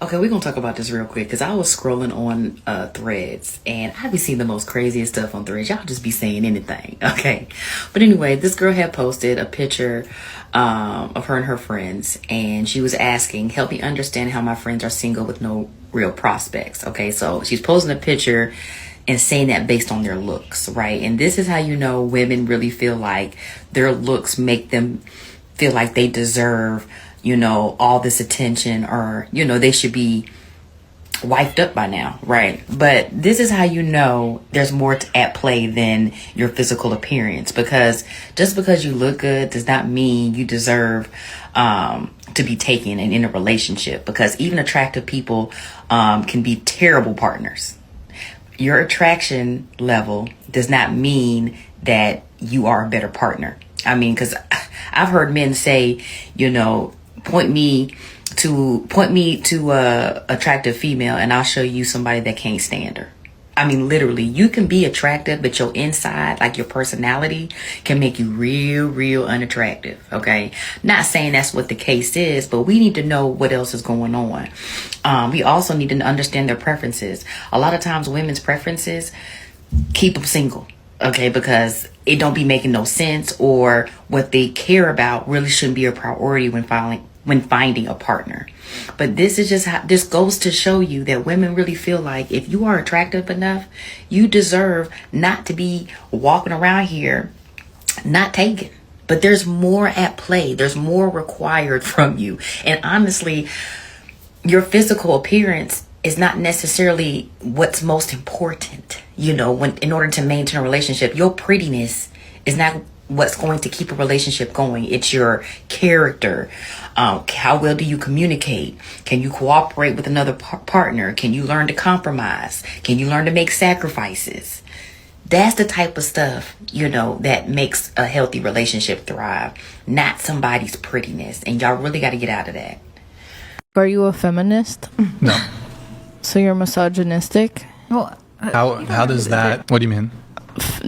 Okay, we're gonna talk about this real quick because I was scrolling on threads and I be seeing the most craziest stuff on threads. Y'all just be saying anything, okay? But anyway, this girl had posted a picture of her and her friends, and she was asking, "Help me understand how my friends are single with no real prospects." Okay, so she's posting a picture and saying that based on their looks, right? And this is how you know women really feel like their looks make them feel like they deserve, all this attention, or, they should be wifed up by now, right? But this is how you know there's more at play than your physical appearance, because just because you look good does not mean you deserve to be taken and in a relationship, because even attractive people can be terrible partners. Your attraction level does not mean that you are a better partner. I mean, because I've heard men say, point me to a attractive female and I'll show you somebody that can't stand her. I mean, literally, you can be attractive, but your inside, like your personality, can make you real, real unattractive. Okay. Not saying that's what the case is, but we need to know what else is going on. We also need to understand their preferences. A lot of times women's preferences keep them single. Okay. Because it don't be making no sense, or what they care about really shouldn't be a priority when finding a partner. But this is just how this goes to show you that women really feel like if you are attractive enough, you deserve not to be walking around here not taken. But there's more at play. There's more required from you. And honestly, your physical appearance is not necessarily what's most important. When in order to maintain a relationship, your prettiness is not what's going to keep a relationship going. It's your character. How well do you communicate? Can you cooperate with another partner? Can you learn to compromise? Can you learn to make sacrifices? That's the type of stuff, that makes a healthy relationship thrive, not somebody's prettiness. And y'all really got to get out of that. Are you a feminist? No. So you're misogynistic? Well, How does that, what do you mean?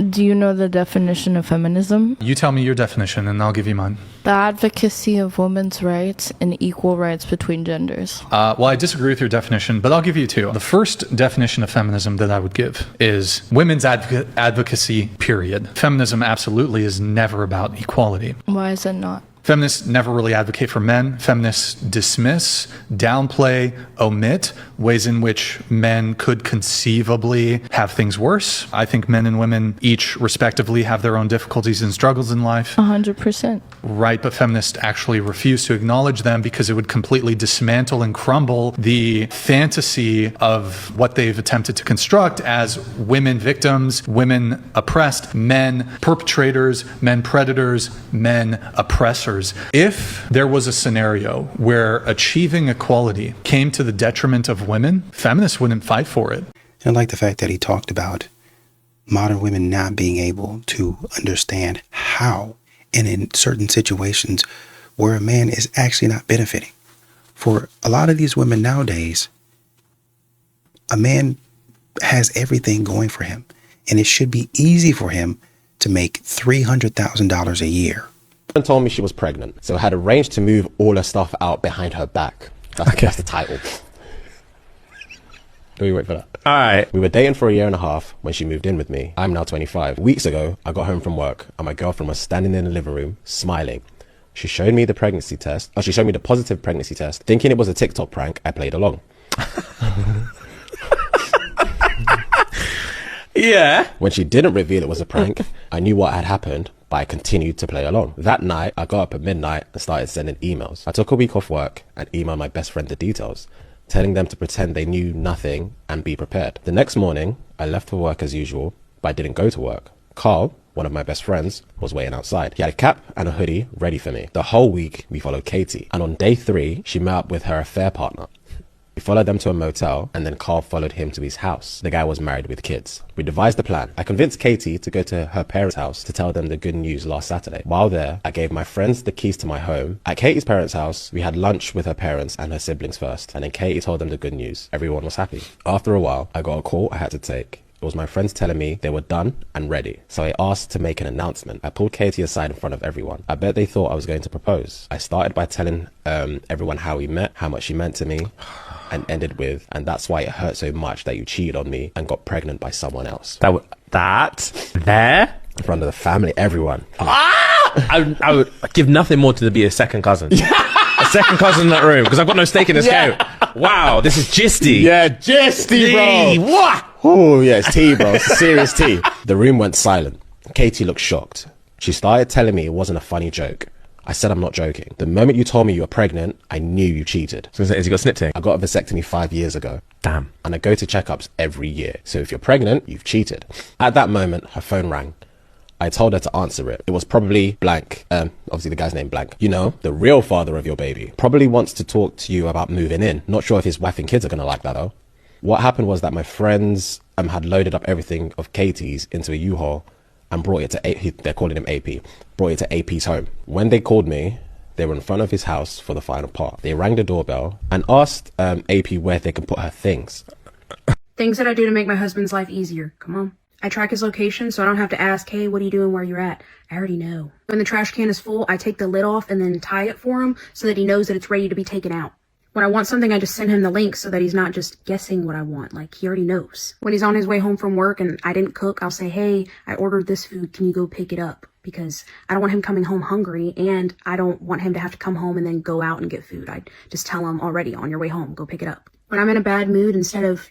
Do you know the definition of feminism? You tell me your definition and I'll give you mine. The advocacy of women's rights and equal rights between genders. Well, I disagree with your definition, but I'll give you two. The first definition of feminism that I would give is women's advocacy, period. Feminism absolutely is never about equality. Why is it not? Feminists never really advocate for men. Feminists dismiss, downplay, omit ways in which men could conceivably have things worse. I think men and women each respectively have their own difficulties and struggles in life. 100%. Right, but feminists actually refuse to acknowledge them because it would completely dismantle and crumble the fantasy of what they've attempted to construct as women victims, women oppressed, men perpetrators, men predators, men oppressors. If there was a scenario where achieving equality came to the detriment of women, feminists wouldn't fight for it. I like the fact that he talked about modern women not being able to understand how, and in certain situations where a man is actually not benefiting. For a lot of these women nowadays, a man has everything going for him, and it should be easy for him to make $300,000 a year. Told me she was pregnant, so had arranged to move all her stuff out behind her back. That's the title. Let me wait for that. All right. We were dating for a year and a half when she moved in with me. I'm now 25. Weeks ago, I got home from work and my girlfriend was standing in the living room, smiling. She showed me the pregnancy test. She showed me the positive pregnancy test. Thinking it was a TikTok prank, I played along. Yeah. When she didn't reveal it was a prank, I knew what had happened, but I continued to play along. That night, I got up at midnight and started sending emails. I took a week off work and emailed my best friend the details, telling them to pretend they knew nothing and be prepared. The next morning, I left for work as usual, but I didn't go to work. Carl, one of my best friends, was waiting outside. He had a cap and a hoodie ready for me. The whole week, we followed Katie, and on day 3, she met up with her affair partner. We followed them to a motel, and then Carl followed him to his house. The guy was married with kids. We devised a plan. I convinced Katie to go to her parents' house to tell them the good news last Saturday. While there, I gave my friends the keys to my home. At Katie's parents' house, we had lunch with her parents and her siblings first, and then Katie told them the good news. Everyone was happy. After a while, I got a call I had to take. It was my friends telling me they were done and ready. So I asked to make an announcement. I pulled Katie aside in front of everyone. I bet they thought I was going to propose. I started by telling everyone how we met, how much she meant to me. and ended with, and that's why it hurt so much that you cheated on me and got pregnant by someone else. There? In front of the family, everyone. I would give nothing more to be a second cousin. A second cousin in that room, because I've got no stake in this game. Wow, this is gisty. Yeah, gisty, bro. What? Oh, yeah, it's tea, bro. It's serious tea. The room went silent. Katie looked shocked. She started telling me it wasn't a funny joke. I said I'm not joking. The moment you told me you were pregnant, I knew you cheated. So has he got snip thing? I got a vasectomy 5 years ago. Damn. And I go to checkups every year. So if you're pregnant, you've cheated. At that moment, her phone rang. I told her to answer it. It was probably blank. Obviously the guy's name blank. You know, the real father of your baby. Probably wants to talk to you about moving in. Not sure if his wife and kids are going to like that though. What happened was that my friends had loaded up everything of Katie's into a U-Haul and brought it to, they're calling him AP, brought it to AP's home. When they called me, they were in front of his house for the final part. They rang the doorbell and asked AP where they could put her things. Things that I do to make my husband's life easier. Come on. I track his location so I don't have to ask, hey, what are you doing, where you're at? I already know. When the trash can is full, I take the lid off and then tie it for him so that he knows that it's ready to be taken out. When I want something, I just send him the link so that he's not just guessing what I want. Like, he already knows. When he's on his way home from work and I didn't cook, I'll say, hey, I ordered this food. Can you go pick it up? Because I don't want him coming home hungry, and I don't want him to have to come home and then go out and get food. I just tell him already, on your way home, go pick it up. When I'm in a bad mood, instead of,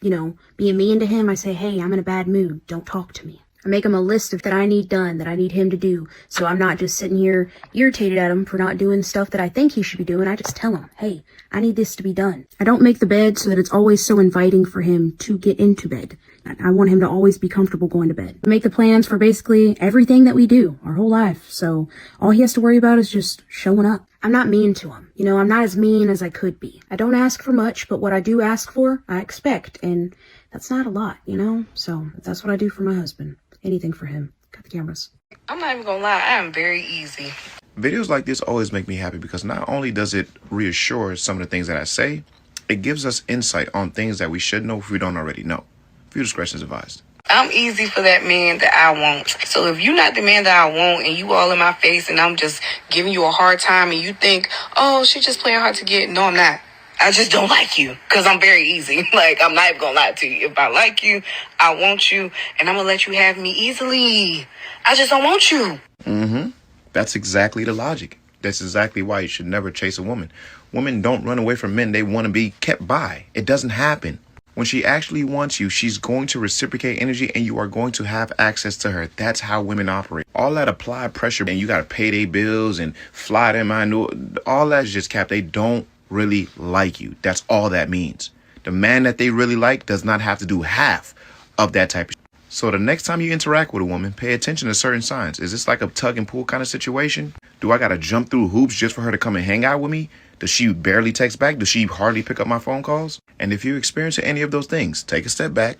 being mean to him, I say, hey, I'm in a bad mood. Don't talk to me. I make him a list of that I need done, that I need him to do. So I'm not just sitting here irritated at him for not doing stuff that I think he should be doing. I just tell him, hey, I need this to be done. I don't make the bed so that it's always so inviting for him to get into bed. I want him to always be comfortable going to bed. I make the plans for basically everything that we do, our whole life. So all he has to worry about is just showing up. I'm not mean to him. I'm not as mean as I could be. I don't ask for much, but what I do ask for, I expect. And that's not a lot, So that's what I do for my husband. Anything for him. Cut the cameras. I'm not even gonna lie, I am very easy. Videos like this always make me happy because not only does it reassure some of the things that I say, it gives us insight on things that we should know if we don't already know. Viewer discretion is advised. I'm easy for that man that I want. So if you're not the man that I want and you all in my face and I'm just giving you a hard time and you think, oh, she's just playing hard to get. No, I'm not. I just don't like you because I'm very easy. Like, I'm not even going to lie to you. If I like you, I want you, and I'm going to let you have me easily. I just don't want you. That's exactly the logic. That's exactly why you should never chase a woman. Women don't run away from men. They want to be kept by. It doesn't happen. When she actually wants you, she's going to reciprocate energy and you are going to have access to her. That's how women operate. All that applied pressure and you got to pay their bills and fly them. I know all that's just cap. They don't really like you. That's all that means. The man that they really like does not have to do half of that type of shit. So the next time you interact with a woman, pay attention to certain signs. Is this like a tug and pull kind of situation? Do I got to jump through hoops just for her to come and hang out with me? Does she barely text back? Does she hardly pick up my phone calls? And if you experience any of those things, take a step back.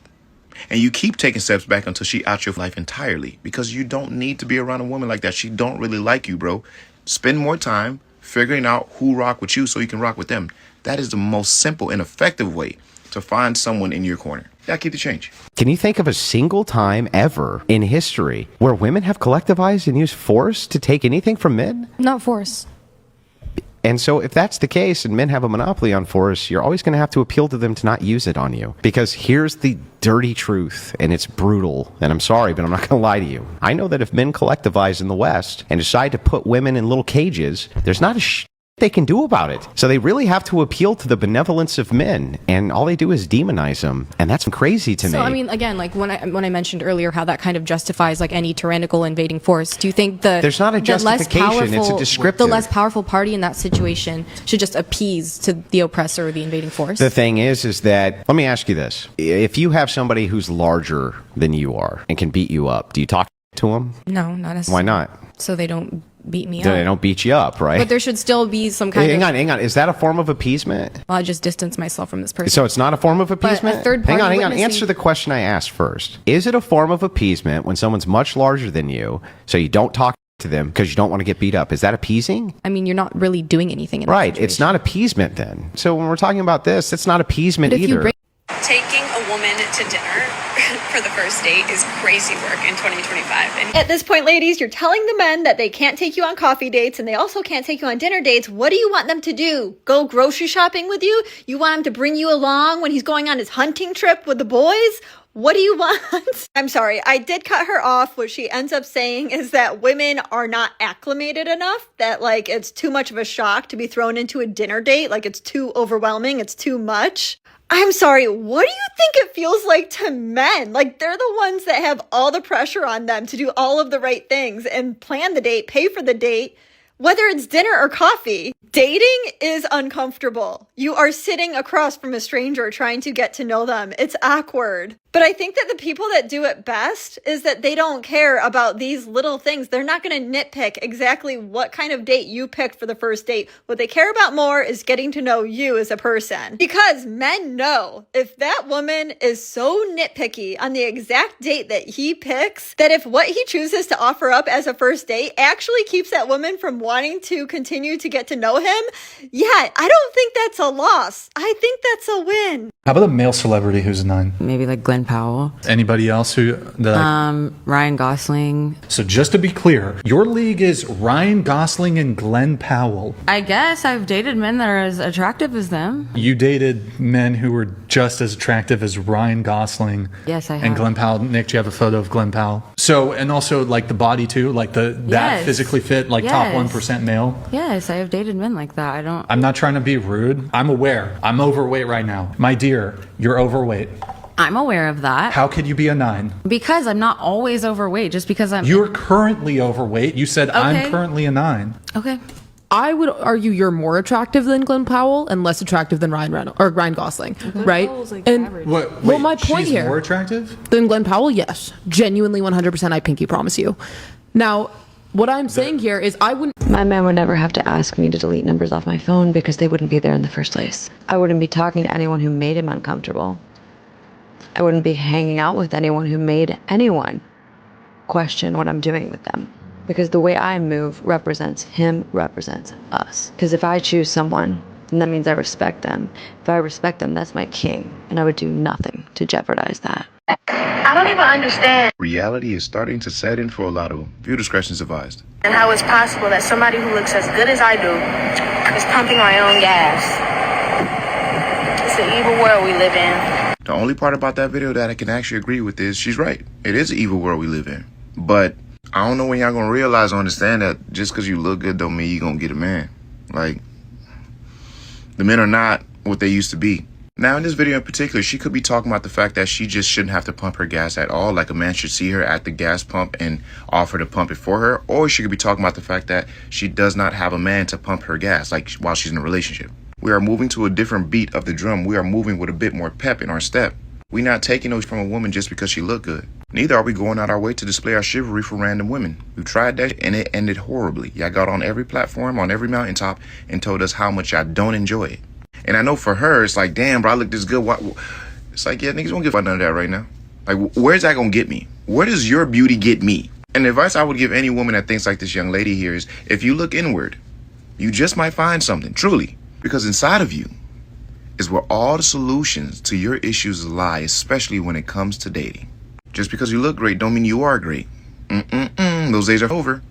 And you keep taking steps back until she out your life entirely. Because you don't need to be around a woman like that. She don't really like you, bro. Spend more time figuring out who rock with you so you can rock with them. That is the most simple and effective way to find someone in your corner. Yeah, keep the change. Can you think of a single time ever in history where women have collectivized and used force to take anything from men? Not force. And so if that's the case and men have a monopoly on force, you're always going to have to appeal to them to not use it on you. Because here's the dirty truth, and it's brutal, and I'm sorry, but I'm not going to lie to you. I know that if men collectivize in the West and decide to put women in little cages, there's not a they can do about it. So they really have to appeal to the benevolence of men, and all they do is demonize them, and that's crazy to me. So I mean, again, like when I mentioned earlier how that kind of justifies like any tyrannical invading force, do you think there's not a justification? It's a descriptive. The less powerful party in that situation should just appease to the oppressor or the invading force? The thing is that, let me ask you this: if you have somebody who's larger than you are and can beat you up, do you talk to them? No, not necessarily. Why not? So they don't beat me up. They don't beat you up, right? But there should still be some kind of... Hang on. Is that a form of appeasement? Well, I just distance myself from this person. So it's not a form of appeasement? But a third party hang on. Answer the question I asked first. Is it a form of appeasement when someone's much larger than you, so you don't talk to them because you don't want to get beat up? Is that appeasing? I mean, you're not really doing anything in that situation. It's not appeasement then. So when we're talking about this, it's not appeasement either. Taking a woman to dinner for the first date is crazy work in 2025. And at this point, ladies, you're telling the men that they can't take you on coffee dates and they also can't take you on dinner dates. What do you want them to do? Go grocery shopping with you? You want him to bring you along when he's going on his hunting trip with the boys? What do you want? I'm sorry, I did cut her off. What she ends up saying is that women are not acclimated enough, that like it's too much of a shock to be thrown into a dinner date. Like it's too overwhelming, it's too much. I'm sorry, what do you think it feels like to men? Like they're the ones that have all the pressure on them to do all of the right things and plan the date, pay for the date, whether it's dinner or coffee. Dating is uncomfortable. You are sitting across from a stranger trying to get to know them. It's awkward. But I think that the people that do it best is that they don't care about these little things. They're not going to nitpick exactly what kind of date you picked for the first date. What they care about more is getting to know you as a person. Because men know if that woman is so nitpicky on the exact date that he picks, that if what he chooses to offer up as a first date actually keeps that woman from wanting to continue to get to know him, yeah, I don't think that's a loss. I think that's a win. How about a male celebrity who's a 9? Maybe like Glenn Powell. Anybody else who Ryan Gosling. So just to be clear, your league is Ryan Gosling and Glenn Powell. I guess I've dated men that are as attractive as them. You dated men who were just as attractive as Ryan Gosling. Yes, I have. And Glenn Powell. Nick, do you have a photo of Glenn Powell? So, and also like the body too, like that physically fit, like top 1% male. Yes, I have dated men like that. I'm not trying to be rude. I'm aware. I'm overweight right now. My dear, you're overweight. I'm aware of that. How could you be a 9? Because I'm not always overweight. Just because You're currently overweight. You said Okay. I'm currently a 9. Okay. I would argue you're more attractive than Glenn Powell and less attractive than Ryan Gosling, right? And well, my point she's here, more attractive than Glenn Powell, yes, genuinely 100%. I pinky promise you. Now, what I'm saying here is I wouldn't. My man would never have to ask me to delete numbers off my phone because they wouldn't be there in the first place. I wouldn't be talking to anyone who made him uncomfortable. I wouldn't be hanging out with anyone who made anyone question what I'm doing with them. Because the way I move represents him, represents us. Because if I choose someone, then that means I respect them. If I respect them, that's my king. And I would do nothing to jeopardize that. I don't even understand. Reality is starting to set in for a lot of them. Viewer discretion is advised. And how it's possible that somebody who looks as good as I do is pumping my own gas. It's the evil world we live in. The only part about that video that I can actually agree with is she's right. It is an evil world we live in. But I don't know when y'all gonna realize or understand that just because you look good don't mean you gonna get a man. Like, the men are not what they used to be. Now, in this video in particular, she could be talking about the fact that she just shouldn't have to pump her gas at all. Like, a man should see her at the gas pump and offer to pump it for her. Or she could be talking about the fact that she does not have a man to pump her gas, like while she's in a relationship. We are moving to a different beat of the drum. We are moving with a bit more pep in our step. We're not taking those from a woman just because she look good. Neither are we going out our way to display our chivalry for random women. We've tried that and it ended horribly. Y'all got on every platform, on every mountaintop, and told us how much y'all don't enjoy it. And I know for her, it's like, damn, bro, I look this good. What? It's like, yeah, niggas won't give a fuck none of that right now. Like, where's that gonna get me? Where does your beauty get me? And the advice I would give any woman that thinks like this young lady here is, if you look inward, you just might find something, truly. Because inside of you is where all the solutions to your issues lie, especially when it comes to dating. Just because you look great don't mean you are great. Those days are over.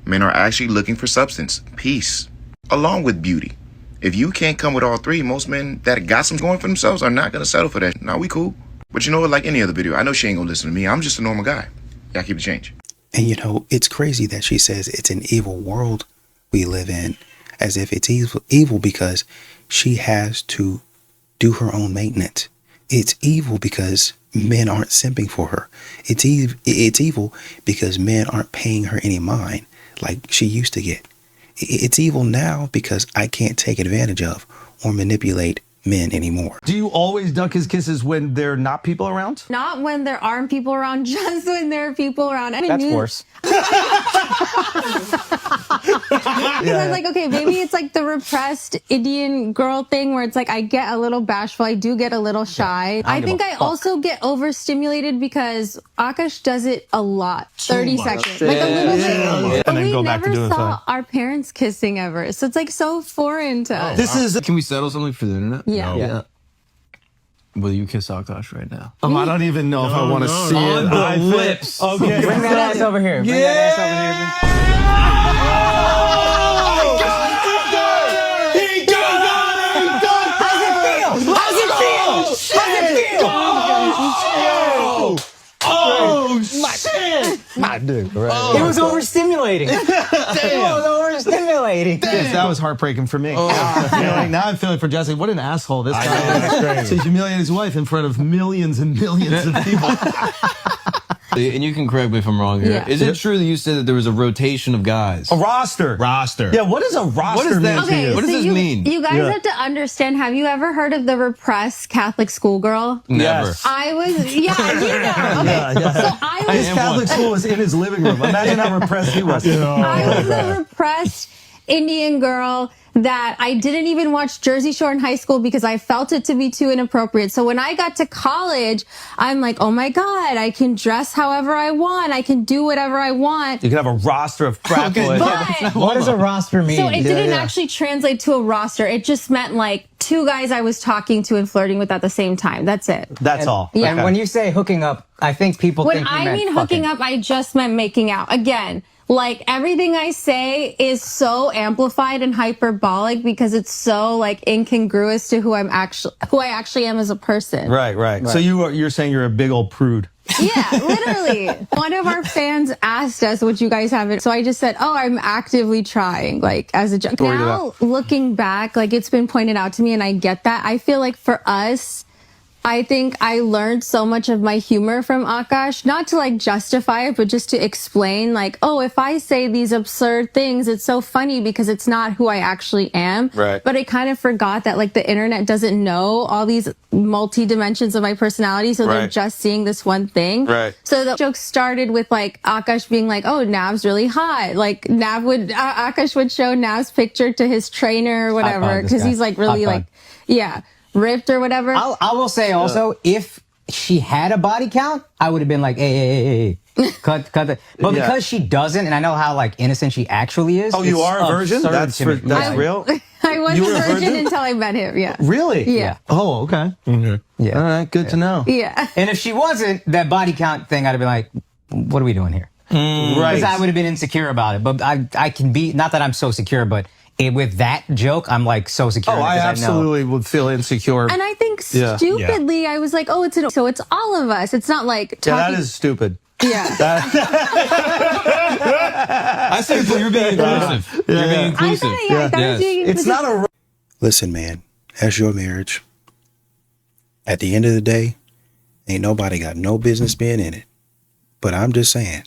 Men are actually looking for substance, peace, along with beauty. If you can't come with all three, most men that got some going for themselves are not going to settle for that. Nah, we cool. But you know what, like any other video, I know she ain't going to listen to me. I'm just a normal guy. Y'all keep the change. And you know, it's crazy that she says it's an evil world we live in, as if it's evil because she has to do her own maintenance. It's evil because men aren't simping for her. It's evil because men aren't paying her any mind like she used to get. It's evil now because I can't take advantage of or manipulate men anymore. Do you always duck his kisses when there are not people around? Not when there aren't people around, just when there are people around. That's worse. Because I was like, okay, maybe it's like the repressed Indian girl thing where it's like I get a little bashful, I do get a little shy. I think I also get overstimulated because Akash does it a lot. 30 seconds. Like a little bit. But we never saw our parents kissing ever. So it's like so foreign to us. This is... Can we settle something for the internet? Yeah. No. Yeah. Will you kiss Akash right now? I don't even know if I want to see it. On the lips. Okay. Bring that ass over here. Bring that ass over here. Oh, shit! My dude, right? Oh, it was overstimulating. Damn. It was overstimulating. Yes, that was heartbreaking for me. Now I'm feeling for Jesse. What an asshole this guy is to humiliate his wife in front of millions and millions of people. And you can correct me if I'm wrong here. Yeah. Is it true that you said that there was a rotation of guys? A roster. Roster. Yeah, what is a roster What does that mean to you? What does this mean? You guys have to understand, have you ever heard of the repressed Catholic schoolgirl? Never. I was, you know. Okay. So I was. His Catholic school was in his living room. Imagine how repressed he was. I was a repressed Indian girl that I didn't even watch Jersey Shore in high school because I felt it to be too inappropriate. So when I got to college, I'm like, oh my God, I can dress however I want. I can do whatever I want. You can have a roster of frat boys. But What does a roster mean? so it didn't actually translate to a roster. It just meant like 2 guys I was talking to and flirting with at the same time. That's it. That's all. Yeah. And when you say hooking up, I think people When think you I meant mean fucking. hooking up, I just meant making out. Again, like everything I say is so amplified and hyperbolic because it's so like incongruous to who I actually am as a person. Right. So you're saying you're a big old prude. Yeah, literally. One of our fans asked us, would you guys have it? So I just said, oh, I'm actively trying, like as a joke. Now, looking back, like it's been pointed out to me and I get that. I feel like for us, I think I learned so much of my humor from Akash, not to like justify it, but just to explain like, oh, if I say these absurd things, it's so funny because it's not who I actually am. Right. But I kind of forgot that like the internet doesn't know all these multi-dimensions of my personality. So they're just seeing this one thing. Right. So the joke started with like Akash being like, oh, Nav's really hot. Like Akash would show Nav's picture to his trainer or whatever. Cause he's like really like, yeah. Ripped or whatever. I will say also, if she had a body count, I would have been like, hey. Cut the. But because she doesn't, and I know how like innocent she actually is. Oh, you are a virgin? That's real? I was a virgin until I met him, yeah. Really? Yeah. Oh, okay. Yeah. All right, good to know. Yeah. And if she wasn't, that body count thing, I'd have been like, what are we doing here? Right. Because I would have been insecure about it. But I can be, not that I'm so secure, but with that joke, I'm like so secure. Oh, I absolutely would feel insecure. And I think stupidly, I was like, oh, so it's all of us. It's not like talking. Yeah, that is stupid. Yeah. I say you're being inclusive. You're being inclusive. It's not a. Listen, man, that's your marriage. At the end of the day, ain't nobody got no business being in it. But I'm just saying,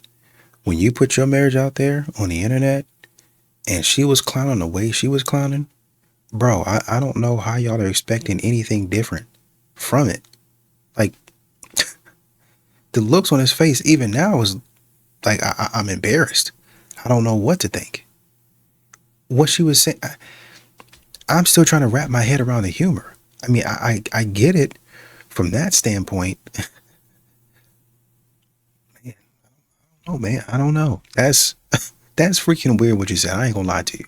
when you put your marriage out there on the internet, and she was clowning the way she was clowning, bro, I don't know how y'all are expecting anything different from it. Like, the looks on his face, even now, is like, I'm embarrassed. I don't know what to think. What she was saying, I'm still trying to wrap my head around the humor. I mean, I get it from that standpoint. Man, I don't know. That's freaking weird what you said. I ain't gonna lie to you.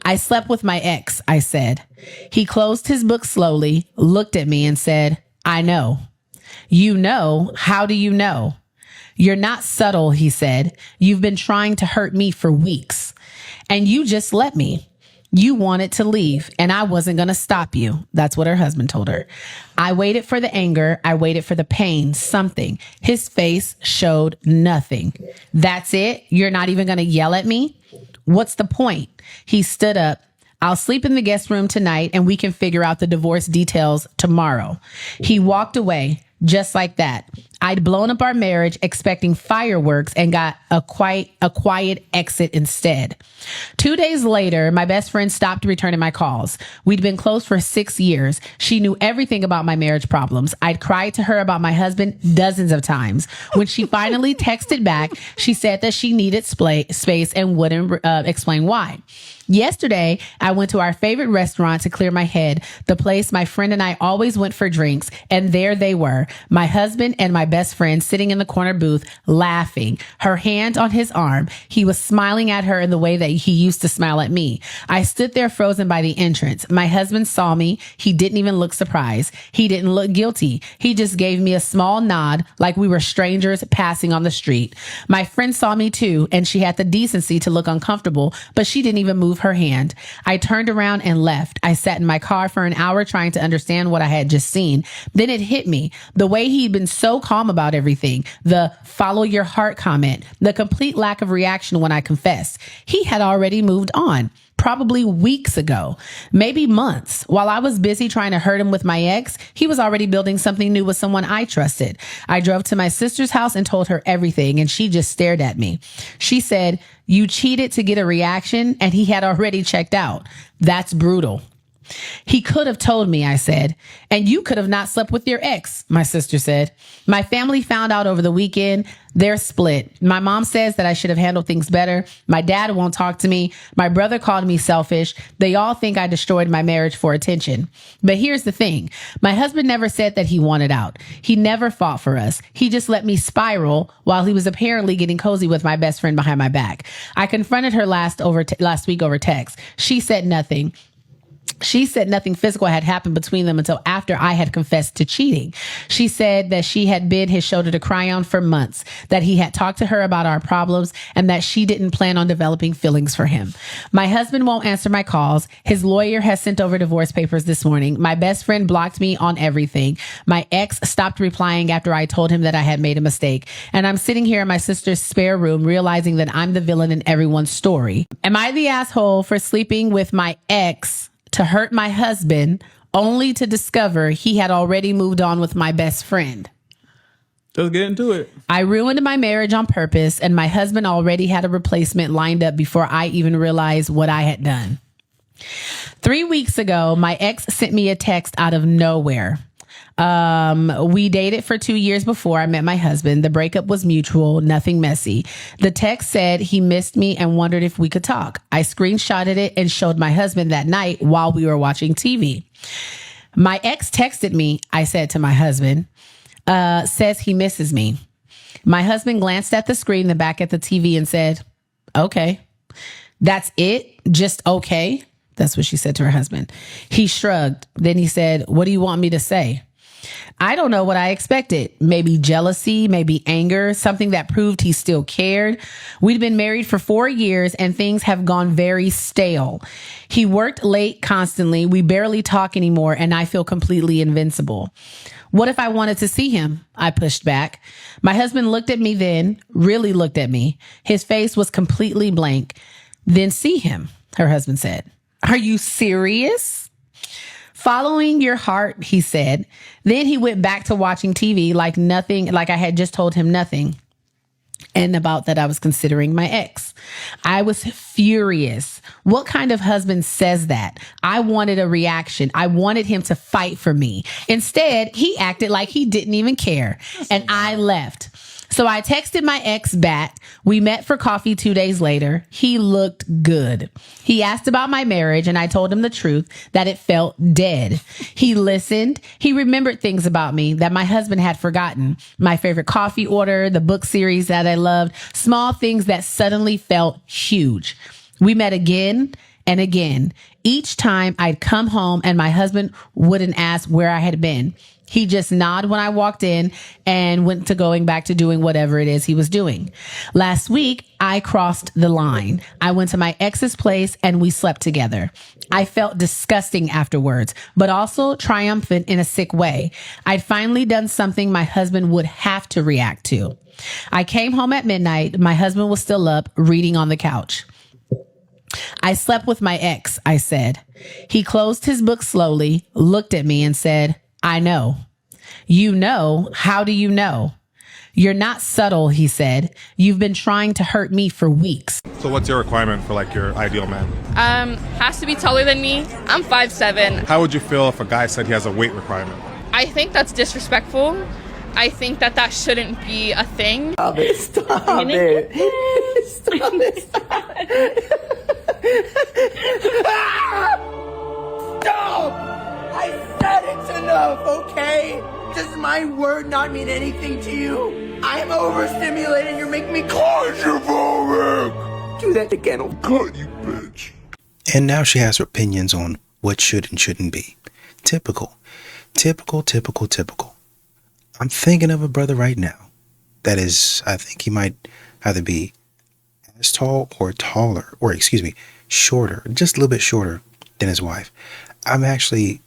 I slept with my ex, I said. He closed his book slowly, looked at me and said, I know. You know? How do you know? You're not subtle, he said. You've been trying to hurt me for weeks. And you just let me. You wanted to leave, and I wasn't going to stop you. That's what her husband told her. I waited for the anger. I waited for the pain, something. His face showed nothing. That's it? You're not even going to yell at me? What's the point? He stood up. I'll sleep in the guest room tonight, and we can figure out the divorce details tomorrow. He walked away. Just like that. I'd blown up our marriage expecting fireworks and got a quiet exit instead. 2 days later, my best friend stopped returning my calls. We'd been close for 6 years. She knew everything about my marriage problems. I'd cried to her about my husband dozens of times. When she finally texted back, she said that she needed space and wouldn't explain why. Yesterday, I went to our favorite restaurant to clear my head, the place my friend and I always went for drinks, and there they were. My husband and my best friend sitting in the corner booth laughing, her hand on his arm. He was smiling at her in the way that he used to smile at me. I stood there frozen by the entrance. My husband saw me. He didn't even look surprised. He didn't look guilty. He just gave me a small nod like we were strangers passing on the street. My friend saw me too, and she had the decency to look uncomfortable, but she didn't even move her hand. I turned around and left. I sat in my car for an hour trying to understand what I had just seen. Then it hit me. The way he'd been so calm about everything, the follow your heart comment, the complete lack of reaction when I confessed. He had already moved on. Probably weeks ago, maybe months. While I was busy trying to hurt him with my ex, he was already building something new with someone I trusted. I drove to my sister's house and told her everything, and she just stared at me. She said, "You cheated to get a reaction," and he had already checked out. That's brutal. He could have told me, I said, and you could have not slept with your ex, my sister said. My family found out over the weekend. They're split. My mom says that I should have handled things better. My dad won't talk to me. My brother called me selfish. They all think I destroyed my marriage for attention. But here's the thing. My husband never said that he wanted out. He never fought for us. He just let me spiral while he was apparently getting cozy with my best friend behind my back. I confronted her last week over text. She said nothing. She said nothing physical had happened between them until after I had confessed to cheating. She said that she had been his shoulder to cry on for months, that he had talked to her about our problems, and that she didn't plan on developing feelings for him. My husband won't answer my calls. His lawyer has sent over divorce papers this morning. My best friend blocked me on everything. My ex stopped replying after I told him that I had made a mistake. And I'm sitting here in my sister's spare room realizing that I'm the villain in everyone's story. Am I the asshole for sleeping with my ex to hurt my husband, only to discover he had already moved on with my best friend? Let's get into it. I ruined my marriage on purpose, and my husband already had a replacement lined up before I even realized what I had done. 3 weeks ago, my ex sent me a text out of nowhere. We dated for 2 years before I met my husband. The breakup was mutual, nothing messy. The text said he missed me and wondered if we could talk. I screenshotted it and showed my husband that night while we were watching TV. My ex texted me, I said to my husband, says he misses me. My husband glanced at the screen, then back at the TV and said, "Okay." "That's it? Just okay?" That's what she said to her husband. He shrugged. Then he said, "What do you want me to say?" I don't know what I expected. Maybe jealousy, maybe anger, something that proved he still cared. We'd been married for 4 years and things have gone very stale. He worked late constantly. We barely talk anymore and I feel completely invincible. What if I wanted to see him? I pushed back. My husband looked at me then, really looked at me. His face was completely blank. "Then see him," her husband said. "Are you serious?" "Following your heart," he said. Then he went back to watching TV like nothing, like I had just told him nothing. And about that I was considering my ex. I was furious. What kind of husband says that? I wanted a reaction. I wanted him to fight for me. Instead, he acted like he didn't even care. And I left. So I texted my ex back. We met for coffee 2 days later. He looked good. He asked about my marriage and I told him the truth, that it felt dead. He listened. He remembered things about me that my husband had forgotten. My favorite coffee order, the book series that I loved, small things that suddenly felt huge. We met again and again. Each time I'd come home and my husband wouldn't ask where I had been. He just nodded when I walked in and went to going back to doing whatever it is he was doing. Last week, I crossed the line. I went to my ex's place and we slept together. I felt disgusting afterwards, but also triumphant in a sick way. I'd finally done something my husband would have to react to. I came home at midnight. My husband was still up, reading on the couch. I slept with my ex, I said. He closed his book slowly, looked at me and said, "I know." "You know? How do you know?" "You're not subtle," he said. "You've been trying to hurt me for weeks." So what's your requirement for like your ideal man? Has to be taller than me. I'm 5'7". How would you feel if a guy said he has a weight requirement? I think that's disrespectful. I think that shouldn't be a thing. Stop it. Stop it. Stop it. Stop it. Stop! I said it's enough, okay? Does my word not mean anything to you? I am overstimulated. You're making me claustrophobic. Do that again, I'll cut you, bitch. And now she has her opinions on what should and shouldn't be. Typical. I'm thinking of a brother right now that is, I think he might either be as tall or taller, or excuse me, shorter, just a little bit shorter than his wife. I'm actually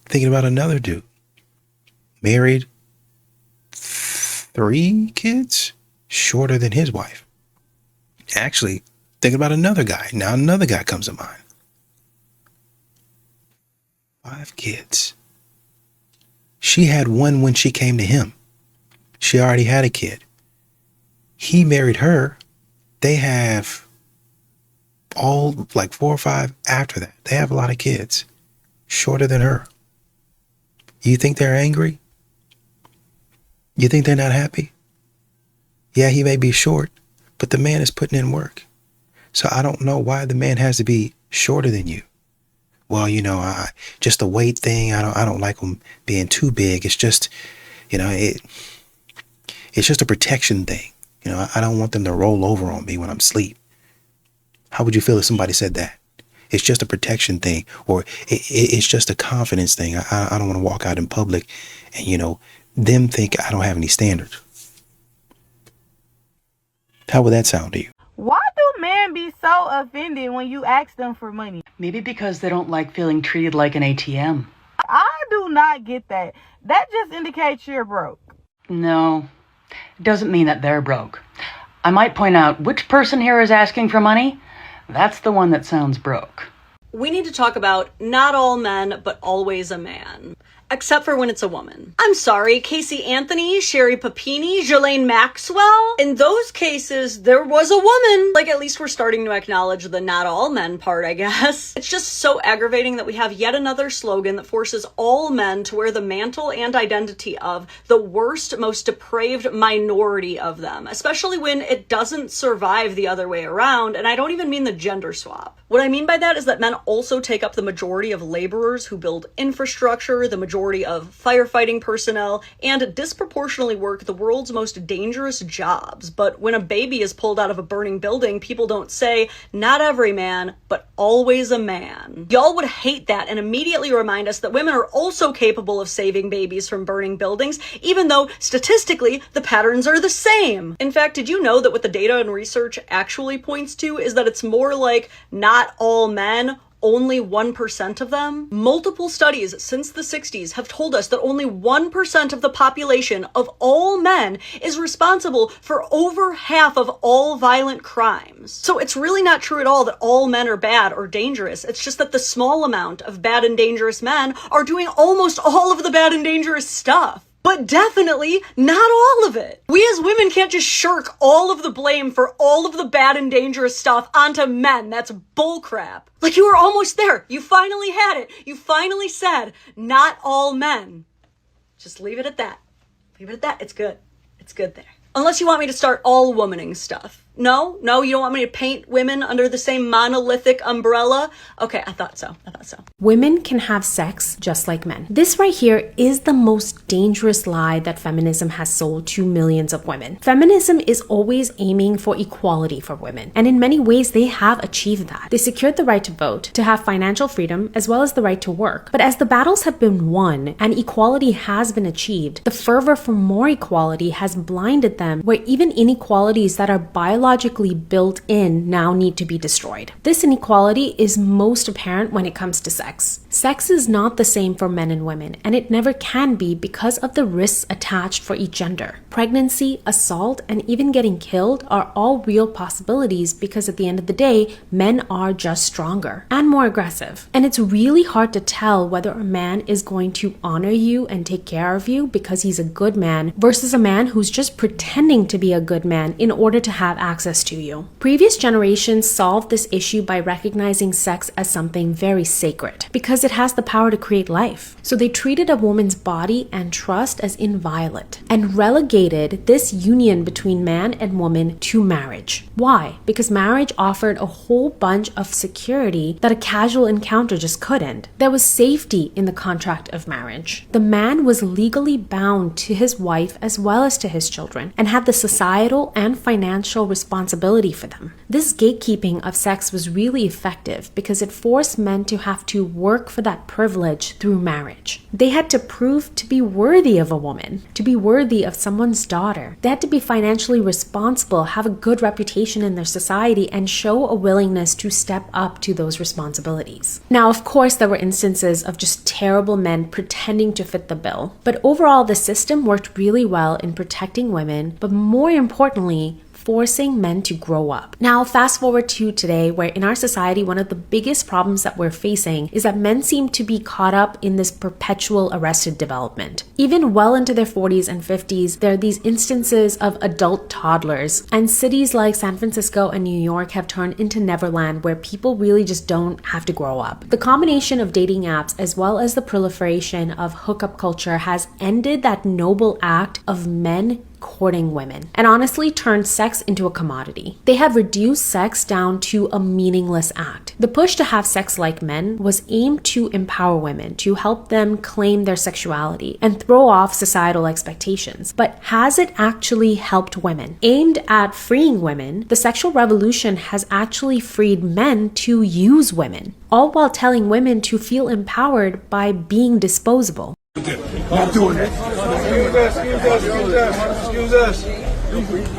thinking about another dude. Married, 3 kids, shorter than his wife. Actually, thinking about another guy. Now another guy comes to mind. 5 kids. She had one when she came to him. She already had a kid. He married her. They have all like 4 or 5 after that. They have a lot of kids. Shorter than her. You think they're angry? You think they're not happy? Yeah, he may be short, but the man is putting in work. So I don't know why the man has to be shorter than you. Well, you know, just the weight thing. I don't like him being too big. It's just, you know, it's just a protection thing. You know, I don't want them to roll over on me when I'm asleep. How would you feel if somebody said that? It's just a protection thing, or it's just a confidence thing. I don't want to walk out in public and, you know, them think I don't have any standards. How would that sound to you? Why do men be so offended when you ask them for money? Maybe because they don't like feeling treated like an ATM. I do not get that. That just indicates you're broke. No, it doesn't mean that they're broke. I might point out which person here is asking for money. That's the one that sounds broke. We need to talk about not all men, but always a man. Except for when it's a woman. I'm sorry, Casey Anthony, Sherry Papini, Ghislaine Maxwell. In those cases, there was a woman. Like, at least we're starting to acknowledge the not all men part, I guess. It's just so aggravating that we have yet another slogan that forces all men to wear the mantle and identity of the worst, most depraved minority of them, especially when it doesn't survive the other way around, and I don't even mean the gender swap. What I mean by that is that men also take up the majority of laborers who build infrastructure, the majority of firefighting personnel, and disproportionately work the world's most dangerous jobs. But when a baby is pulled out of a burning building, people don't say, not every man, but always a man. Y'all would hate that and immediately remind us that women are also capable of saving babies from burning buildings, even though statistically the patterns are the same. In fact, did you know that what the data and research actually points to is that it's more like not all men, only 1% of them? Multiple studies since the 60s have told us that only 1% of the population of all men is responsible for over half of all violent crimes. So it's really not true at all that all men are bad or dangerous. It's just that the small amount of bad and dangerous men are doing almost all of the bad and dangerous stuff. But definitely not all of it. We as women can't just shirk all of the blame for all of the bad and dangerous stuff onto men. That's bullcrap. Like, you were almost there. You finally had it. You finally said, not all men. Just leave it at that. Leave it at that. It's good. It's good there. Unless you want me to start all womaning stuff. No, you don't want me to paint women under the same monolithic umbrella? Okay, I thought so. Women can have sex just like men. This right here is the most dangerous lie that feminism has sold to millions of women. Feminism is always aiming for equality for women, and in many ways they have achieved that. They secured the right to vote, to have financial freedom, as well as the right to work. But as the battles have been won and equality has been achieved, the fervor for more equality has blinded them, where even inequalities that are biologically built in now need to be destroyed. This inequality is most apparent when it comes to sex. Sex is not the same for men and women, and it never can be because of the risks attached for each gender. Pregnancy, assault, and even getting killed are all real possibilities because at the end of the day, men are just stronger and more aggressive. And it's really hard to tell whether a man is going to honor you and take care of you because he's a good man versus a man who's just pretending to be a good man in order to have access to you. Previous generations solved this issue by recognizing sex as something very sacred. Because it has the power to create life. So they treated a woman's body and trust as inviolate and relegated this union between man and woman to marriage. Why? Because marriage offered a whole bunch of security that a casual encounter just couldn't. There was safety in the contract of marriage. The man was legally bound to his wife as well as to his children and had the societal and financial responsibility for them. This gatekeeping of sex was really effective because it forced men to have to work for that privilege through marriage. They had to prove to be worthy of a woman, to be worthy of someone's daughter. They had to be financially responsible, have a good reputation in their society, and show a willingness to step up to those responsibilities. Now, of course, there were instances of just terrible men pretending to fit the bill, but overall, the system worked really well in protecting women, but more importantly, forcing men to grow up. Now, fast forward to today, where in our society, one of the biggest problems that we're facing is that men seem to be caught up in this perpetual arrested development. Even well into their 40s and 50s, there are these instances of adult toddlers, and cities like San Francisco and New York have turned into Neverland, where people really just don't have to grow up. The combination of dating apps as well as the proliferation of hookup culture has ended that noble act of men courting women and honestly turned sex into a commodity. They have reduced sex down to a meaningless act. The push to have sex like men was aimed to empower women, to help them claim their sexuality and throw off societal expectations. But has it actually helped women? Aimed at freeing women, the sexual revolution has actually freed men to use women, all while telling women to feel empowered by being disposable. Not doing it. Excuse us.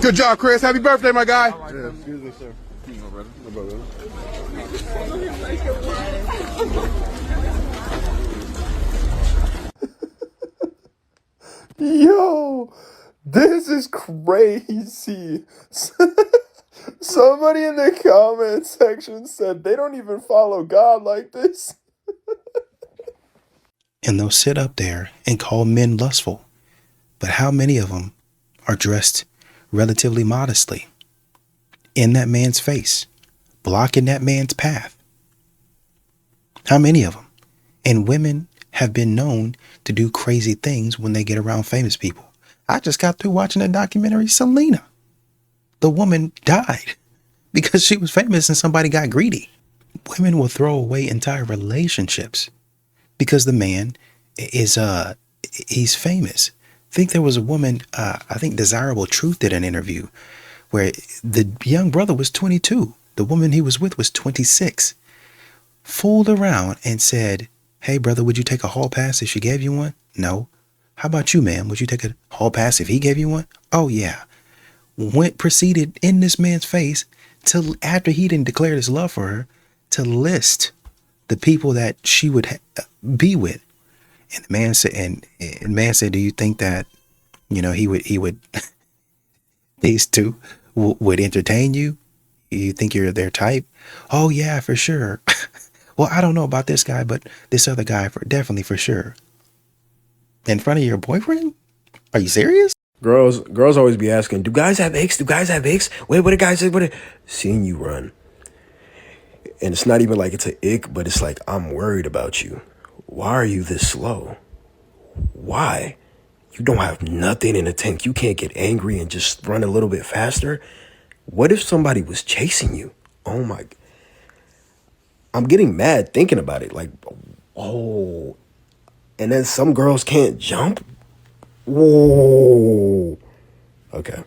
Good job, Chris. Happy birthday, my guy. Yeah, excuse me, sir. Yo, this is crazy. Somebody in the comment section said they don't even follow God like this. And they'll sit up there and call men lustful. But how many of them are dressed relatively modestly in that man's face, blocking that man's path? How many of them? And women have been known to do crazy things when they get around famous people. I just got through watching the documentary Selena. The woman died because she was famous and somebody got greedy. Women will throw away entire relationships because the man is he's famous. I think there was a woman, I think Desirable Truth did an interview where the young brother was 22. The woman he was with was 26. Fooled around and said, "Hey brother, would you take a hall pass if she gave you one?" "No." "How about you, ma'am? Would you take a hall pass if he gave you one?" "Oh yeah." Proceeded in this man's face till after he didn't declare his love for her to list the people that she would be with. And the man said, "Do you think that, he would these two would entertain you? You think you're their type?" "Oh yeah, for sure." "Well, I don't know about this guy, but this other guy definitely for sure." In front of your boyfriend? Are you serious? Girls always be asking, "Do guys have icks? Do guys have icks? Wait, what did guys say? Seeing you run. And it's not even like it's an ick, but it's like, I'm worried about you. Why are you this slow? Why? You don't have nothing in the tank. You can't get angry and just run a little bit faster. What if somebody was chasing you? Oh my. I'm getting mad thinking about it. Like, oh. And then some girls can't jump. Whoa. Okay.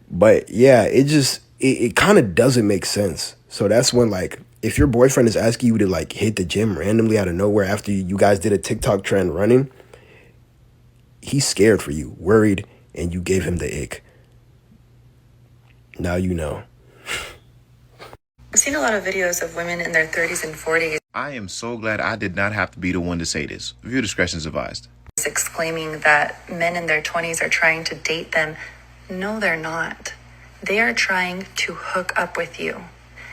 But yeah, it kind of doesn't make sense. So that's when, like, if your boyfriend is asking you to, like, hit the gym randomly out of nowhere after you guys did a TikTok trend running, he's scared for you, worried, and you gave him the ick. Now you know. I've seen a lot of videos of women in their 30s and 40s. I am so glad I did not have to be the one to say this. Viewer discretion is advised. Exclaiming that men in their 20s are trying to date them. No, they're not. They are trying to hook up with you.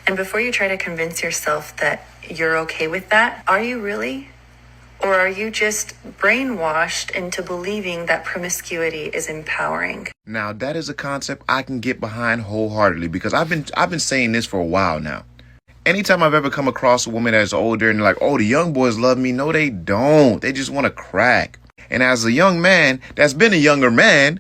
And before you try to convince yourself that you're okay with that, are you really? Or are you just brainwashed into believing that promiscuity is empowering? Now, that is a concept I can get behind wholeheartedly because I've been saying this for a while now. Anytime I've ever come across a woman that's older and like, oh, the young boys love me. No, they don't. They just want to crack. And as a young man that's been a younger man,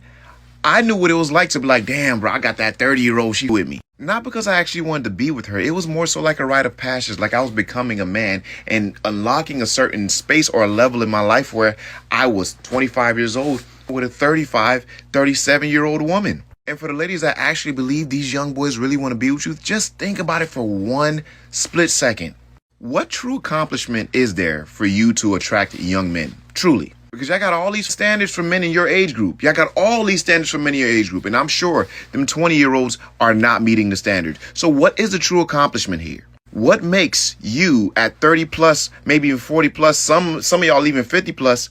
I knew what it was like to be like, damn, bro, I got that 30-year-old, she with me. Not because I actually wanted to be with her. It was more so like a rite of passage, like I was becoming a man and unlocking a certain space or a level in my life where I was 25 years old with a 35, 37-year-old woman. And for the ladies that actually believe these young boys really want to be with you, just think about it for one split second. What true accomplishment is there for you to attract young men? Truly. Because y'all got all these standards for men in your age group. Y'all got all these standards for men in your age group. And I'm sure them 20-year-olds are not meeting the standard. So what is the true accomplishment here? What makes you at 30 plus, maybe even 40 plus, some of y'all even 50 plus,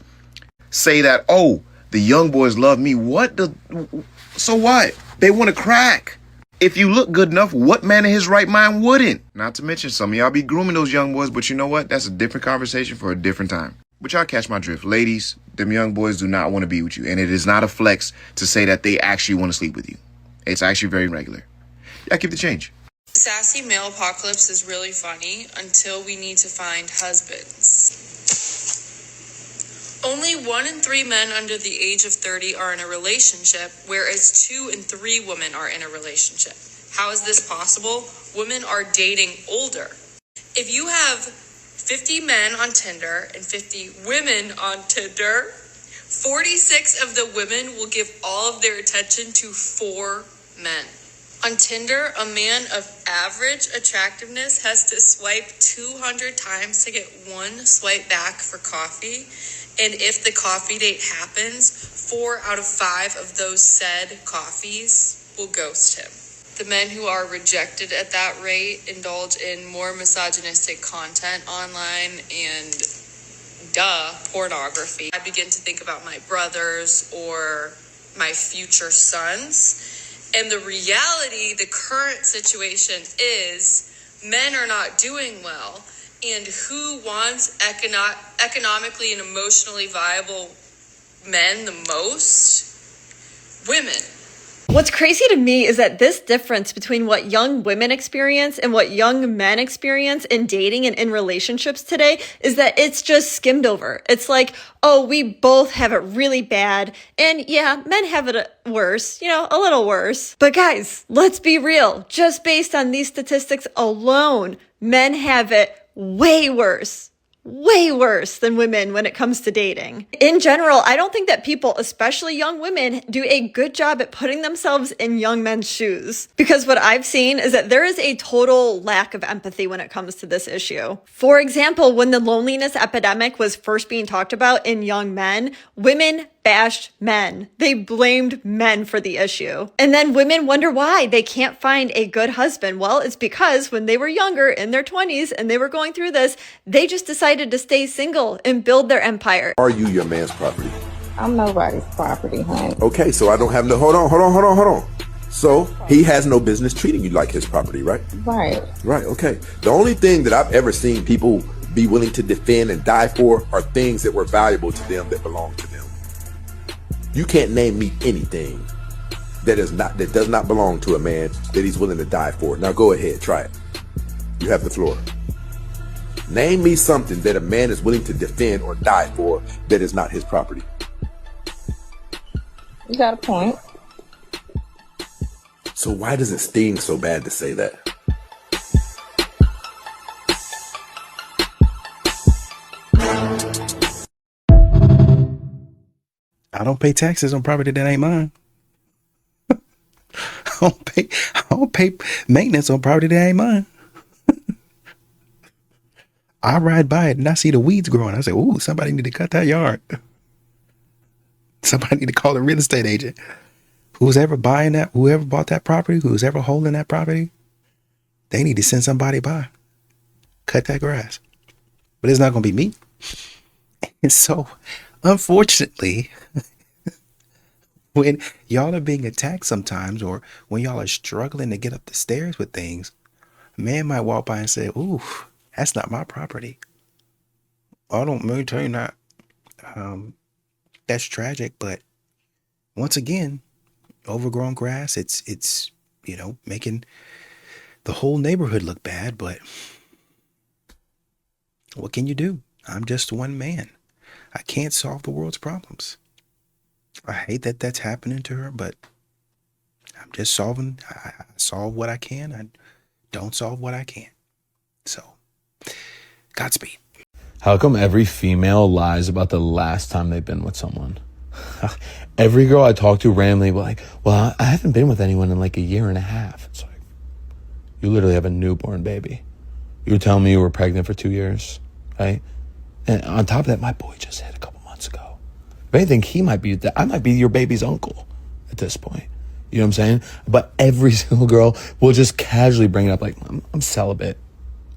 say that, oh, the young boys love me? So what? They want to crack. If you look good enough, what man in his right mind wouldn't? Not to mention some of y'all be grooming those young boys, but you know what? That's a different conversation for a different time. But y'all catch my drift. Ladies, them young boys do not want to be with you. And it is not a flex to say that they actually want to sleep with you. It's actually very regular. Y'all keep the change. Sassy male apocalypse is really funny until we need to find husbands. Only 1 in 3 men under the age of 30 are in a relationship, whereas 2 in 3 women are in a relationship. How is this possible? Women are dating older. If you have 50 men on Tinder and 50 women on Tinder, 46 of the women will give all of their attention to 4 men. On Tinder, a man of average attractiveness has to swipe 200 times to get 1 swipe back for coffee. And if the coffee date happens, 4 out of 5 of those said coffees will ghost him. The men who are rejected at that rate indulge in more misogynistic content online and pornography. I begin to think about my brothers or my future sons. And the reality, the current situation is men are not doing well. And who wants economically and emotionally viable men the most? Women. What's crazy to me is that this difference between what young women experience and what young men experience in dating and in relationships today is that it's just skimmed over. It's like, oh, we both have it really bad. And yeah, men have it worse, a little worse. But guys, let's be real. Just based on these statistics alone, men have it way worse than women when it comes to dating. In general, I don't think that people, especially young women, do a good job at putting themselves in young men's shoes. Because what I've seen is that there is a total lack of empathy when it comes to this issue. For example, when the loneliness epidemic was first being talked about in young men, women bashed men. They blamed men for the issue. And then women wonder why they can't find a good husband. Well, it's because when they were younger, in their 20s, and they were going through this, they just decided to stay single and build their empire. Are you your man's property? I'm nobody's property, honey. Okay, so I don't have no, hold on. So he has no business treating you like his property, right? Right. Right, okay. The only thing that I've ever seen people be willing to defend and die for are things that were valuable to them that belong to them. You can't name me anything that does not belong to a man that he's willing to die for. Now go ahead, try it. You have the floor. Name me something that a man is willing to defend or die for that is not his property. You got a point. So why does it sting so bad to say that? I don't pay taxes on property that ain't mine. I don't pay maintenance on property that ain't mine. I ride by it and I see the weeds growing. I say, ooh, somebody need to cut that yard. Somebody need to call a real estate agent. Whoever bought that property, who's ever holding that property, they need to send somebody by. Cut that grass. But it's not going to be me. And so, unfortunately, when y'all are being attacked sometimes, or when y'all are struggling to get up the stairs with things, a man might walk by and say, ooh, that's not my property. I don't maintain that. That's tragic, but once again, overgrown grass, it's making the whole neighborhood look bad, but what can you do? I'm just one man. I can't solve the world's problems. I hate that that's happening to her, but I'm just I solve what I can. I don't solve what I can't. So, Godspeed. How come every female lies about the last time they've been with someone? Every girl I talk to randomly will like, well, I haven't been with anyone in like a year and a half. It's like, you literally have a newborn baby. You were telling me you were pregnant for 2 years, right? And on top of that, my boy just hit a couple months ago. If anything, I might be your baby's uncle at this point. You know what I'm saying? But every single girl will just casually bring it up like, I'm celibate.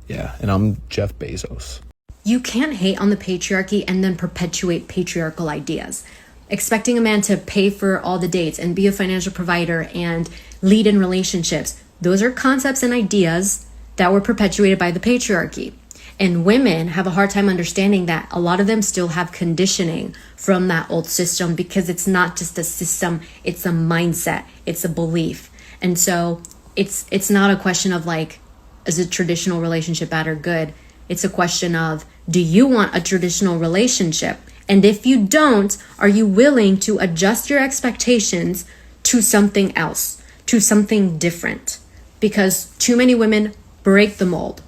Yeah, and I'm Jeff Bezos. You can't hate on the patriarchy and then perpetuate patriarchal ideas. Expecting a man to pay for all the dates and be a financial provider and lead in relationships, those are concepts and ideas that were perpetuated by the patriarchy. And women have a hard time understanding that a lot of them still have conditioning from that old system, because it's not just a system, it's a mindset, it's a belief. And so it's not a question of like, is a traditional relationship bad or good? It's a question of, do you want a traditional relationship? And if you don't, are you willing to adjust your expectations to something else, to something different? Because too many women break the mold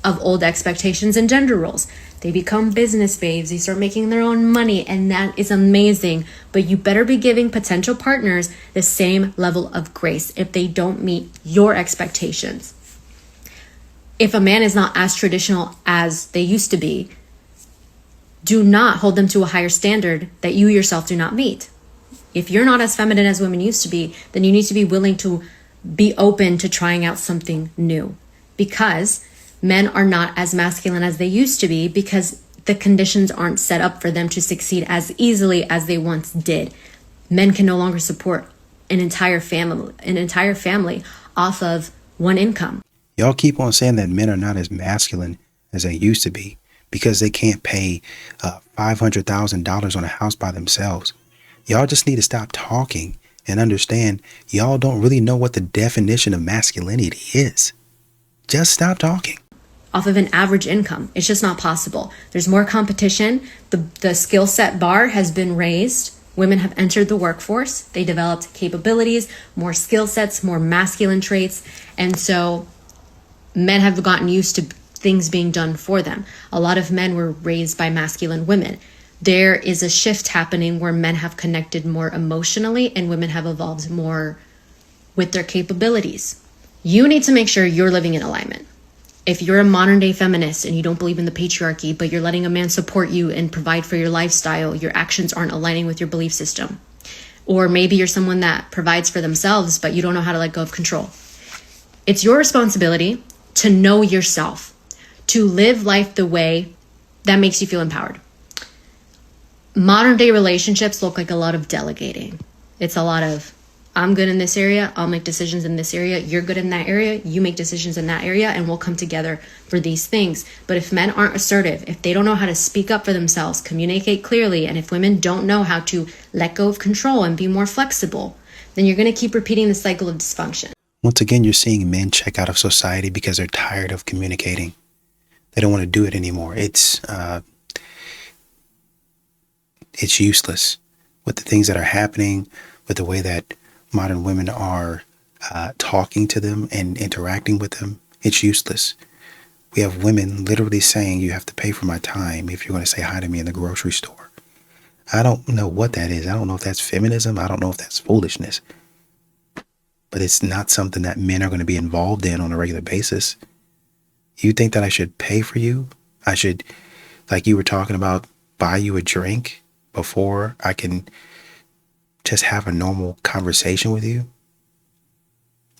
of old expectations and gender roles. They become business babes, they start making their own money, and that is amazing. But you better be giving potential partners the same level of grace if they don't meet your expectations. If a man is not as traditional as they used to be, do not hold them to a higher standard that you yourself do not meet. If you're not as feminine as women used to be, then you need to be willing to be open to trying out something new, because men are not as masculine as they used to be, because the conditions aren't set up for them to succeed as easily as they once did. Men can no longer support an entire family off of one income. Y'all keep on saying that men are not as masculine as they used to be because they can't pay $500,000 on a house by themselves. Y'all just need to stop talking and understand y'all don't really know what the definition of masculinity is. Just stop talking. Off of an average income, it's just not possible. There's more competition. The skill set bar has been raised. Women have entered the workforce. They developed capabilities, more skill sets, more masculine traits. And so men have gotten used to things being done for them. A lot of men were raised by masculine women. There is a shift happening where men have connected more emotionally and women have evolved more with their capabilities. You need to make sure you're living in alignment. If you're a modern day feminist and you don't believe in the patriarchy, but you're letting a man support you and provide for your lifestyle, your actions aren't aligning with your belief system. Or maybe you're someone that provides for themselves, but you don't know how to let go of control. It's your responsibility to know yourself, to live life the way that makes you feel empowered. Modern day relationships look like a lot of delegating. It's a lot of, I'm good in this area, I'll make decisions in this area, you're good in that area, you make decisions in that area, and we'll come together for these things. But if men aren't assertive, if they don't know how to speak up for themselves, communicate clearly, and if women don't know how to let go of control and be more flexible, then you're going to keep repeating the cycle of dysfunction. Once again, you're seeing men check out of society because they're tired of communicating. They don't want to do it anymore. It's useless with the things that are happening, with the way that modern women are talking to them and interacting with them. It's useless. We have women literally saying, you have to pay for my time if you're going to say hi to me in the grocery store. I don't know what that is. I don't know if that's feminism. I don't know if that's foolishness. But it's not something that men are going to be involved in on a regular basis. You think that I should pay for you? I should, like you were talking about, buy you a drink before I can just have a normal conversation with you?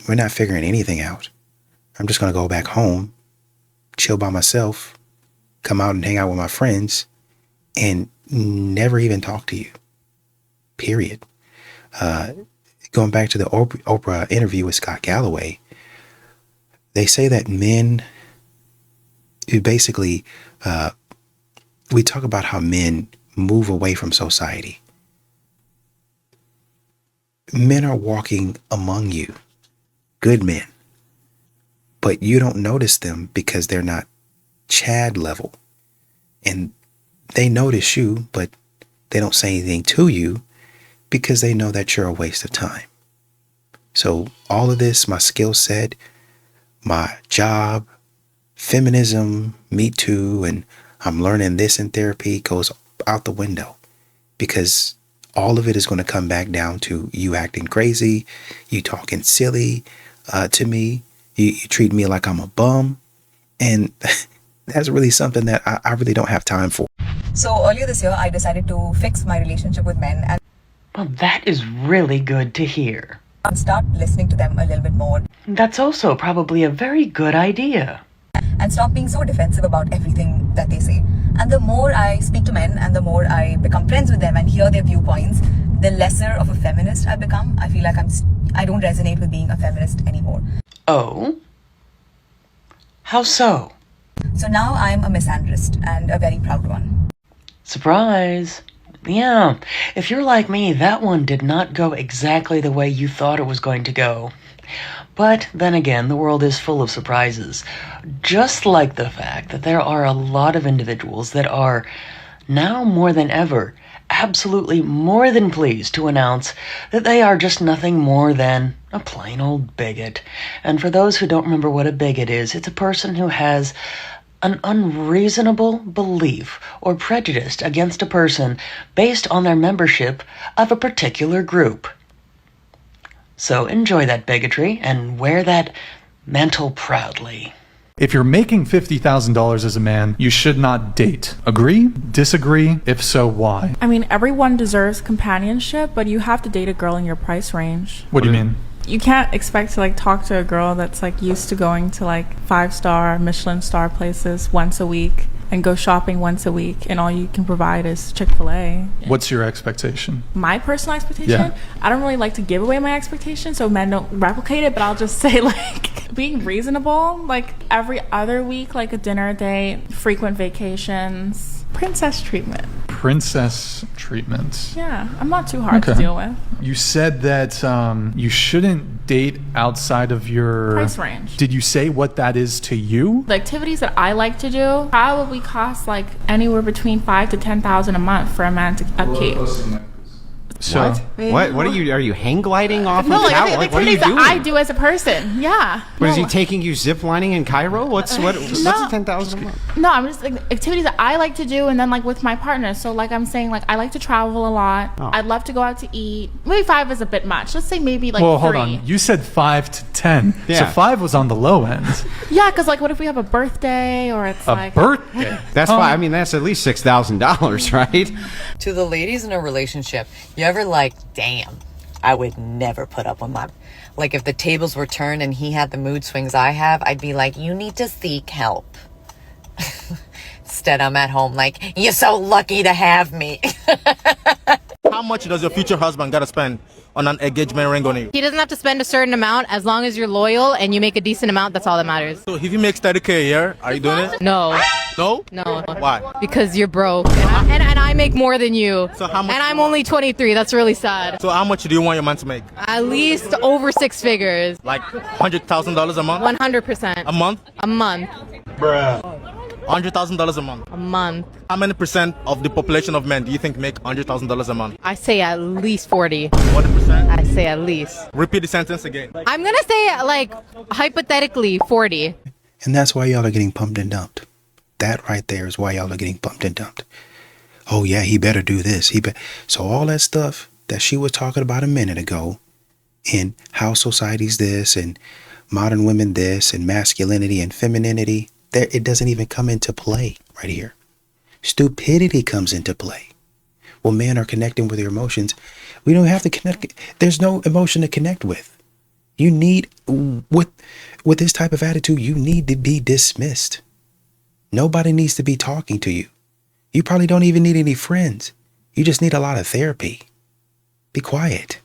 We're not figuring anything out. I'm just going to go back home, chill by myself, come out and hang out with my friends, and never even talk to you. Period. Going back to the Oprah interview with Scott Galloway, they say that men, basically, we talk about how men move away from society. Men are walking among you, good men, but you don't notice them because they're not Chad level. And they notice you, but they don't say anything to you because they know that you're a waste of time. So all of this, my skill set, my job, feminism, Me Too, and I'm learning this in therapy goes out the window because all of it is going to come back down to you acting crazy, you talking silly to me, you treat me like I'm a bum, and that's really something that I really don't have time for. So earlier this year, I decided to fix my relationship with men and Well, that is really good to hear. start listening to them a little bit more. That's also probably a very good idea. And stop being so defensive about everything that they say. And the more I speak to men and the more I become friends with them and hear their viewpoints, the lesser of a feminist I become. I feel like I don't resonate with being a feminist anymore. Oh? How so? So now I'm a misandrist and a very proud one. Surprise. Yeah, if you're like me, that one did not go exactly the way you thought it was going to go. But then again, the world is full of surprises. Just like the fact that there are a lot of individuals that are, now more than ever, absolutely more than pleased to announce that they are just nothing more than a plain old bigot. And for those who don't remember what a bigot is, it's a person who has an unreasonable belief or prejudice against a person based on their membership of a particular group. So enjoy that bigotry and wear that mantle proudly. If you're making $50,000 as a man, you should not date. Agree? Disagree? If so, why? I mean, everyone deserves companionship, but you have to date a girl in your price range. What do you mean? You can't expect to talk to a girl that's used to going to 5-star Michelin star places once a week and go shopping once a week, and all you can provide is Chick-fil-A. What's your expectation? My personal expectation? Yeah. I don't really like to give away my expectation so men don't replicate it, but I'll just say being reasonable, every other week, a dinner date, frequent vacations, princess treatment. Princess treatment. Yeah, I'm not too hard to deal with. You said that you shouldn't date outside of your price range. Did you say what that is to you? The activities that I like to do probably cost anywhere between $5,000 to $10,000 a month for a man to upkeep. So what are you hang gliding off No, of tower? the What are you activities that doing? I do as a person. Yeah. What is he taking you ziplining in Cairo? What's 10,000 a month? No, I'm just activities that I like to do, and then with my partner. So I'm saying I like to travel a lot. Oh. I'd love to go out to eat. Maybe 5 is a bit much. Let's say maybe well, 3. hold on. You said 5 to 10. Yeah. So 5 was on the low end. Yeah, because what if we have a birthday or it's A birthday? That's why. I mean, that's at least $6,000, right? To the ladies in a relationship, you ever damn, I would never put up with my... if the tables were turned and he had the mood swings I have, I'd be you need to seek help. Instead, I'm at home you're so lucky to have me. How much does your future husband gotta spend on an engagement ring on you? He doesn't have to spend a certain amount as long as you're loyal and you make a decent amount. That's all that matters. So if he makes $30,000 a year, are you doing it? No. No? No. Why? Because you're broke. And I make more than you. So how much? And I'm only 23. That's really sad. So how much do you want your man to make? At least over 6 figures. $100,000 a month? 100%. A month? A month. Bruh. $100,000 a month. A month. How many percent of the population of men do you think make $100,000 a month? I say at least 40. 40%? I say at least. Repeat the sentence again. I'm gonna say hypothetically 40. And that's why y'all are getting pumped and dumped. That right there is why y'all are getting pumped and dumped. Oh yeah, he better do this. So all that stuff that she was talking about a minute ago in how society's this and modern women this and masculinity and femininity, it doesn't even come into play right here. Stupidity comes into play. Well, men are connecting with their emotions. We don't have to connect. There's no emotion to connect with. You need, with this type of attitude, you need to be dismissed. Nobody needs to be talking to you. You probably don't even need any friends. You just need a lot of therapy. Be quiet.